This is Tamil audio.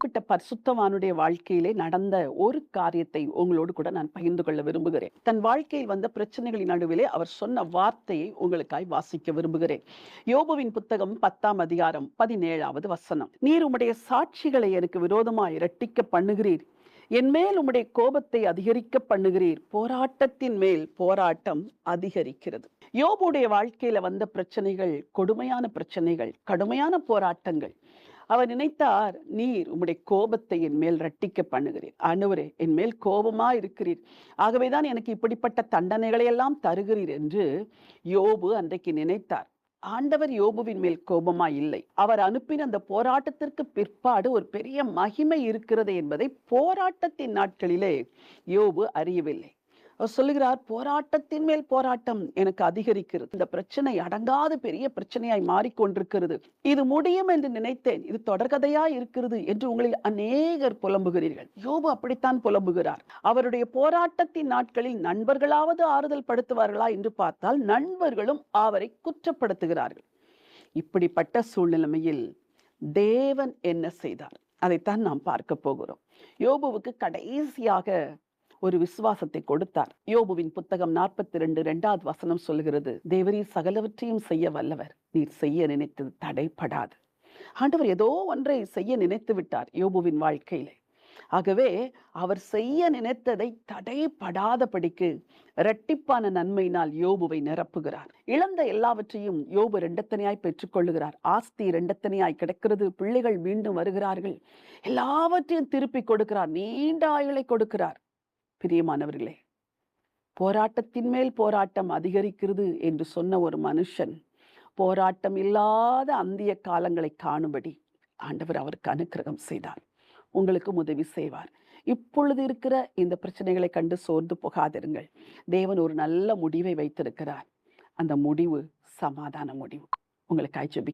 குறிப்பிட்ட பரிசுத்தவானுடைய வாழ்க்கையிலே நடந்த ஒரு காரியத்தை உங்களோடு கூட நான் பகிர்ந்து கொள்ள விரும்புகிறேன். தன் வாழ்க்கையில் வந்த பிரச்சனைகளின் நடுவிலே அவர் சொன்ன வார்த்தையை உங்களுக்காய் வாசிக்க விரும்புகிறேன். யோபுவின் புத்தகம் 10ஆம் அதிகாரம் 17வது வசனம். நீர் உம்முடைய சாட்சிகளை எனக்கு விரோதமாய் இரட்டிக்க பண்ணுகிறீர். என் மேல் உம்முடைய கோபத்தை அதிகரிக்க பண்ணுகிறீர். போராட்டத்தின் மேல் போராட்டம் அதிகரிக்கிறது. யோபுடைய வாழ்க்கையில வந்த பிரச்சனைகள் கொடுமையான பிரச்சனைகள், கடுமையான போராட்டங்கள். அவர் நினைத்தார், நீர் உம்முடைய கோபத்தை என் மேல் இரட்டிக்க பண்ணுகிறீர். ஆண்டவரே, என் மேல் கோபமா இருக்கிறீர், ஆகவேதான் எனக்கு இப்படிப்பட்ட தண்டனைகளை எல்லாம் தருகிறீர் என்று யோபு அன்றைக்கு நினைத்தார். ஆண்டவர் யோபுவின் மேல் கோபமா இல்லை. அவர் அனுப்பின அந்த போராட்டத்திற்கு பிற்பாடு ஒரு பெரிய மகிமை இருக்கிறது என்பதை போராட்டத்தின் நாட்களிலே யோபு அறியவில்லை. அவர் சொல்லுகிறார், போராட்டத்தின் மேல் போராட்டம் எனக்கு அதிகரிக்கிறது. இந்த பிரச்சனை அடங்காத பெரிய பிரச்சனையாய் மாறிக்கொண்டிருக்கிறது. இது முடியும் என்று நினைத்தேன், இது தொடர்கதையா இருக்கிறது என்று உங்களில் அநேகர் புலம்புகிறீர்கள். யோபு அப்படித்தான் புலம்புகிறார். அவருடைய போராட்டத்தின் நாட்களில் நண்பர்களாவது ஆறுதல் படுத்துவார்களா என்று பார்த்தால் நண்பர்களும் அவரை குற்றப்படுத்துகிறார்கள். இப்படிப்பட்ட சூழ்நிலையில் தேவன் என்ன செய்தார்? அதைத்தான் நாம் பார்க்க போகிறோம். யோபுவுக்கு கடைசியாக ஒரு விசுவாசத்தை கொடுத்தார். யோபுவின் புத்தகம் 42 2வது வசனம் சொல்லுகிறது, தேவரீர் சகலவற்றையும் செய்ய வல்லவர், நீர் செய்ய நினைத்தது தடைப்படாது. ஆண்டவர் ஏதோ ஒன்றை செய்ய நினைத்து விட்டார் யோபுவின் வாழ்க்கையிலே. ஆகவே அவர் செய்ய நினைத்ததை தடைப்படாதபடிக்கு இரட்டிப்பான நன்மையினால் யோபுவை நிரப்புகிறார். இழந்த எல்லாவற்றையும் யோபு இரண்டத்தனையாய் பெற்றுக்கொள்ளுகிறார். ஆஸ்தி இரண்டத்தனையாய் கிடைக்கிறது. பிள்ளைகள் மீண்டும் வருகிறார்கள். எல்லாவற்றையும் திருப்பி கொடுக்கிறார். நீண்ட ஆயுளை கொடுக்கிறார். பிரியமானவர்களே, போராட்டத்தின் மேல் போராட்டம் அதிகரிக்கிறது என்று சொன்ன ஒரு மனுஷன் போராட்டம் இல்லாத அந்திய காலங்களை காணும்படி ஆண்டவர் அவருக்கு அனுக்கிரகம் செய்தார். உங்களுக்கு உதவி செய்வார். இப்பொழுது இருக்கிற இந்த பிரச்சனைகளை கண்டு சோர்ந்து போகாதிருங்கள். தேவன் ஒரு நல்ல முடிவை வைத்திருக்கிறார். அந்த முடிவு சமாதான முடிவு. உங்களுக்காய் ஜெபிக்கிறேன்.